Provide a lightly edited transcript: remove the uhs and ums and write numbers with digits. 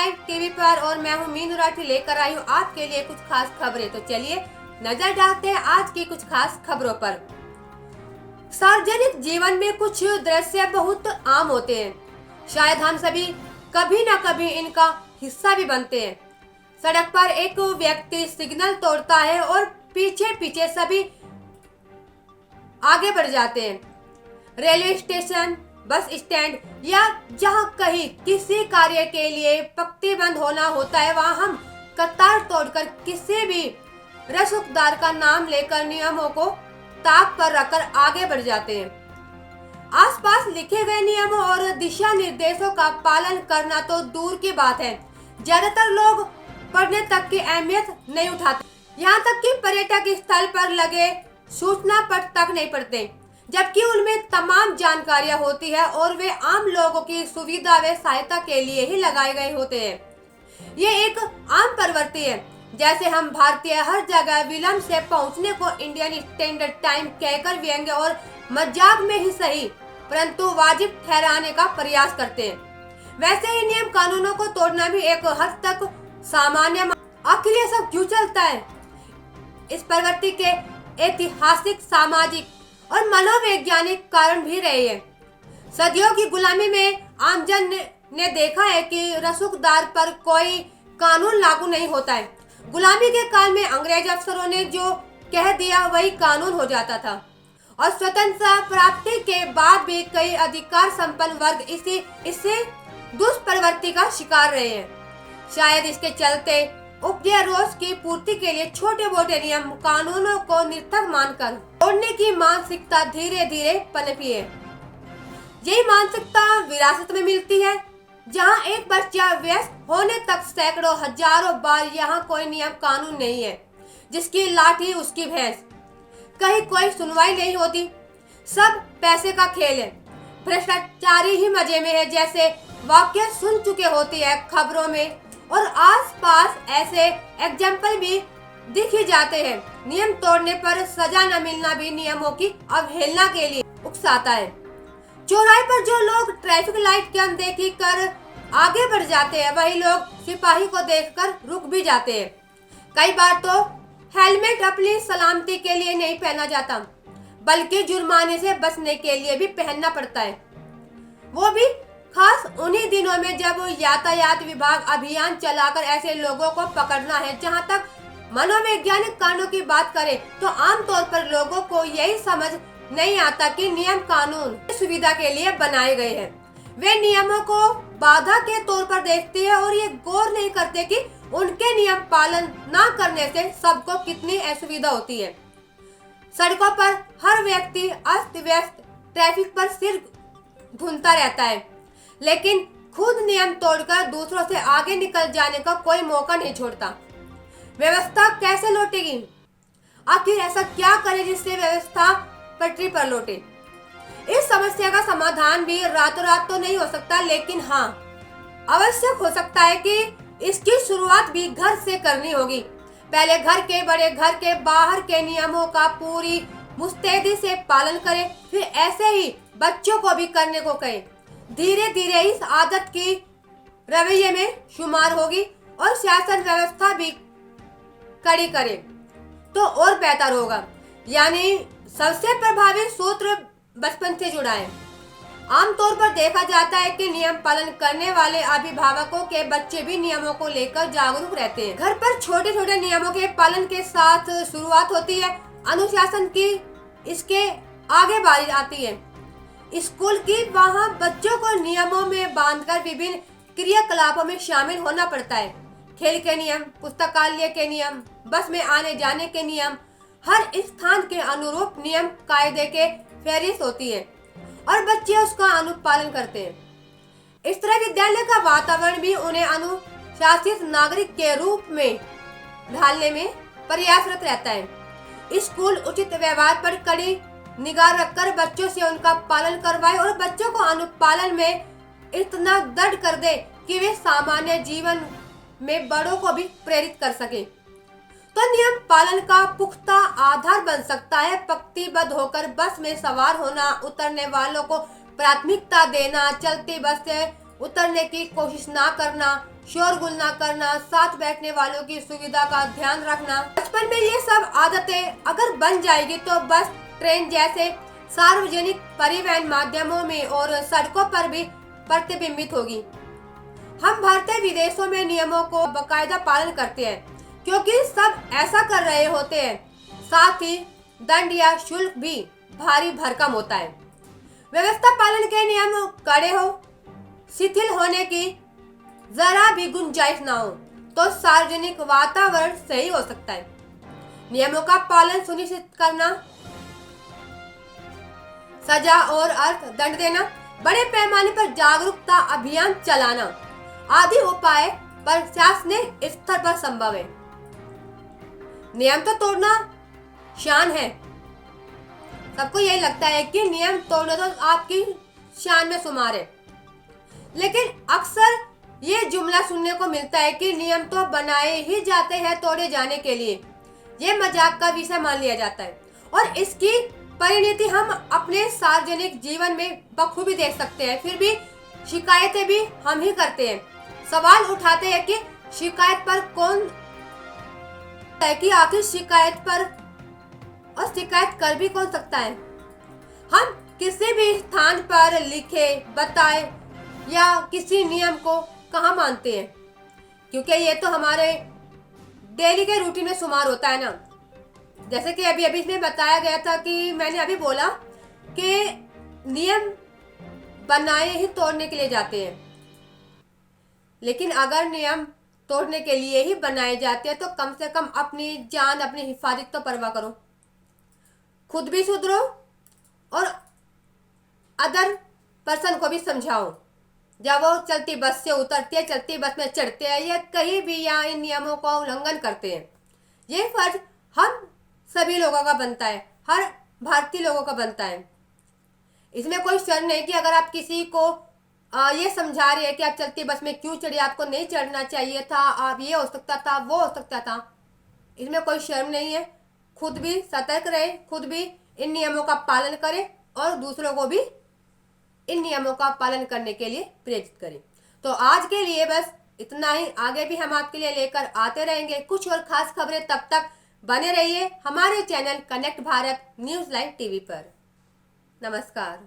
Live TV पर और मैं हूँ मीनू राठी लेकर आई हूँ आपके लिए कुछ खास खबरें। तो चलिए नजर डालते हैं आज की कुछ खास खबरों पर। सार्वजनिक जीवन में कुछ दृश्य बहुत आम होते हैं, शायद हम सभी कभी न कभी इनका हिस्सा भी बनते हैं। सड़क पर एक व्यक्ति सिग्नल तोड़ता है और पीछे पीछे सभी आगे बढ़ जाते हैं। रेलवे स्टेशन, बस स्टैंड या जहां कहीं किसी कार्य के लिए पंक्तिबद्ध होना होता है, वहां हम कतार तोड़कर किसी भी रसूखदार का नाम लेकर नियमों को ताक पर रखकर आगे बढ़ जाते हैं। आसपास लिखे गए नियमों और दिशा निर्देशों का पालन करना तो दूर की बात है, ज्यादातर लोग पढ़ने तक की अहमियत नहीं उठाते। यहाँ तक कि पर्यटक स्थल पर लगे सूचना पट तक नहीं पढ़ते, जबकि उनमें तमाम जानकारियां होती है और वे आम लोगों की सुविधा व सहायता के लिए ही लगाए गए होते हैं। ये एक आम प्रवृत्ति है, जैसे हम भारतीय हर जगह विलंब से पहुंचने को इंडियन स्टैंडर्ड टाइम कहकर व्यंग्य और मजाक में ही सही परंतु वाजिब ठहराने का प्रयास करते हैं, वैसे ही नियम कानूनों को तोड़ना भी एक हद तक सामान्य। आखिर ये सब क्यों चलता है? इस प्रवृत्ति के ऐतिहासिक, सामाजिक और मनोवैज्ञानिक कारण भी रहे हैं। सदियों की गुलामी में आमजन ने देखा है कि रसूखदार पर कोई कानून लागू नहीं होता है। गुलामी के काल में अंग्रेज अफसरों ने जो कह दिया वही कानून हो जाता था और स्वतंत्रता प्राप्ति के बाद भी कई अधिकार संपन्न वर्ग इसे दुष्प्रवृत्ति का शिकार रहे हैं। शायद इसके चलते उपजे रोज की पूर्ति के लिए छोटे मोटे नियम कानूनों को निरर्थक मानकर तोड़ने की मानसिकता धीरे धीरे पनपी है। यही मानसिकता विरासत में मिलती है, जहां एक बच्चा वयस्क होने तक सैकड़ों हजारों बार यहाँ कोई नियम कानून नहीं है, जिसकी लाठी उसकी भैंस, कहीं कोई सुनवाई नहीं होती, सब पैसे का खेल है, भ्रष्टाचारी ही मजे में है जैसे वाक्य सुन चुके होती है खबरों में और आसपास ऐसे एग्जाम्पल भी दिख ही जाते हैं। नियम तोड़ने पर सजा न मिलना भी नियमों की अवहेलना के लिए उकसाता है। चौराहे पर जो लोग ट्रैफिक लाइट की अनदेखी कर आगे बढ़ जाते हैं, वही लोग सिपाही को देखकर रुक भी जाते हैं। कई बार तो हेलमेट अपनी सलामती के लिए नहीं पहना जाता, बल्कि जुर्माने से बचने के लिए भी पहनना पड़ता है, वो भी खास उन्हीं दिनों में जब यातायात विभाग अभियान चलाकर ऐसे लोगों को पकड़ना है। जहां तक मनोवैज्ञानिक कारणों की बात करें तो आमतौर पर लोगों को यही समझ नहीं आता कि नियम कानून सुविधा के लिए बनाए गए हैं। वे नियमों को बाधा के तौर पर देखते हैं और ये गौर नहीं करते कि उनके नियम पालन न करने से सबको कितनी असुविधा होती है। सड़कों पर हर व्यक्ति अस्त व्यस्त ट्रैफिक पर सिर धुनता रहता है, लेकिन खुद नियम तोड़कर दूसरों से आगे निकल जाने का कोई मौका नहीं छोड़ता। व्यवस्था कैसे लौटेगी? आखिर ऐसा क्या करे जिससे व्यवस्था पटरी पर लौटे? इस समस्या का समाधान भी रातों रात तो नहीं हो सकता, लेकिन हाँ, आवश्यक हो सकता है कि इसकी शुरुआत भी घर से करनी होगी। पहले घर के बड़े, घर के बाहर के नियमों का पूरी मुस्तैदी से पालन करें, फिर ऐसे ही बच्चों को भी करने को कहें। धीरे धीरे इस आदत की रवैये में शुमार होगी और शासन व्यवस्था भी कड़ी करे तो और बेहतर होगा। यानी सबसे प्रभावी सूत्र बचपन से जुड़ा है। आमतौर पर देखा जाता है कि नियम पालन करने वाले अभिभावकों के बच्चे भी नियमों को लेकर जागरूक रहते हैं। घर पर छोटे छोटे नियमों के पालन के साथ शुरुआत होती है अनुशासन की, इसके आगे बारी आती है स्कूल की। वहाँ बच्चों को नियमों में बांधकर विभिन्न क्रियाकलापों में शामिल होना पड़ता है। खेल के नियम, पुस्तकालय के नियम, बस में आने जाने के नियम, हर स्थान के अनुरूप नियम कायदे के फहरिस्त होती है और बच्चे उसका अनुपालन करते हैं। इस तरह विद्यालय का वातावरण भी उन्हें अनुशासित नागरिक के रूप में ढालने में प्रयासरत रहता है। स्कूल उचित व्यवहार पर कड़ी निगाह रखकर बच्चों से उनका पालन करवाए और बच्चों को अनुपालन में इतना दृढ़ कर दे कि वे सामान्य जीवन में बड़ों को भी प्रेरित कर सके, तो नियम पालन का पुख्ता आधार बन सकता है। पंक्तिबद्ध होकर बस में सवार होना, उतरने वालों को प्राथमिकता देना, चलती बस से उतरने की कोशिश ना करना, शोरगुल ना करना, साथ बैठने वालों की सुविधा का ध्यान रखना। बचपन में ये सब आदतें अगर बन जाएगी तो बस ट्रेन जैसे सार्वजनिक परिवहन माध्यमों में और सड़कों पर भी प्रतिबिंबित होगी। हम भारतीय विदेशों में नियमों को बाकायदा पालन करते हैं क्योंकि सब ऐसा कर रहे होते हैं। साथ ही दंड या शुल्क भी भारी भरकम होता है। व्यवस्था पालन के नियम कड़े हो, शिथिल होने की जरा भी गुंजाइश ना हो तो सार्वजनिक वातावरण सही हो सकता है। नियमों का पालन सुनिश्चित करना, सजा और अर्थ दंड देना, बड़े पैमाने पर जागरूकता अभियान चलाना आदि उपाय प्रशासनिक स्तर पर संभव है। नियम तो तोड़ना शान है। सबको यही लगता है कि नियम तोड़ना तो आपकी शान में शुमार है, लेकिन अक्सर ये जुमला सुनने को मिलता है कि नियम तो बनाए ही जाते हैं तोड़े जाने के लिए। ये मजाक का विषय मान लिया जाता है और इसकी परिणति हम अपने सार्वजनिक जीवन में बखूबी देख सकते हैं। फिर भी शिकायतें भी हम ही करते हैं। सवाल उठाते हैं कि शिकायत पर कौन है, कि आखिर शिकायत पर और शिकायत कर भी कौन सकता है। हम किसी भी स्थान पर लिखे बताए या किसी नियम को कहाँ मानते हैं, क्योंकि ये तो हमारे डेली के रूटीन में शुमार होता है ना। जैसे कि अभी इसमें बताया गया था कि मैंने अभी बोला कि नियम बनाए ही तोड़ने के लिए जाते हैं, लेकिन अगर नियम तोड़ने के लिए ही बनाए जाते हैं तो कम से कम अपनी जान, अपनी हिफाजत तो परवाह करो। खुद भी सुधरो और अदर पर्सन को भी समझाओ। जब वो चलती बस से उतरते हैं, चलती बस में चढ़ते हैं या कहीं भी या इन नियमों का उल्लंघन करते हैं, ये फर्ज हम सभी लोगों का बनता है, हर भारतीय लोगों का बनता है। इसमें कोई शर्म नहीं कि अगर आप किसी को ये समझा रहे हैं कि आप चलती बस में क्यों चढ़े, आपको नहीं चढ़ना चाहिए था, आप ये हो सकता था, वो हो सकता था, इसमें कोई शर्म नहीं है। खुद भी सतर्क रहे, खुद भी इन नियमों का पालन करें और दूसरों को भी इन नियमों का पालन करने के लिए प्रेरित करें। तो आज के लिए बस इतना ही। आगे भी हम आपके लिए लेकर आते रहेंगे कुछ और खास खबरें। तब तक बने रहिए हमारे channel connect Bharat news live TV पर। नमस्कार।